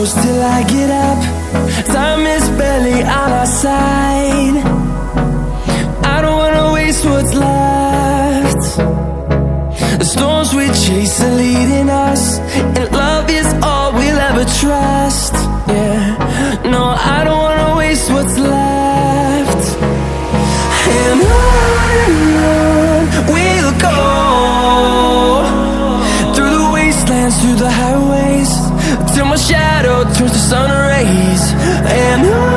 close till I get up. Time is barely on our side. I don't wanna waste what's left. The storms we chase are leading us, and love is all we'll ever trust. Yeah, no, I don't wanna waste what's left. And on we'll go, through the wastelands, through the highways, till my shadow turns to sun rays. And on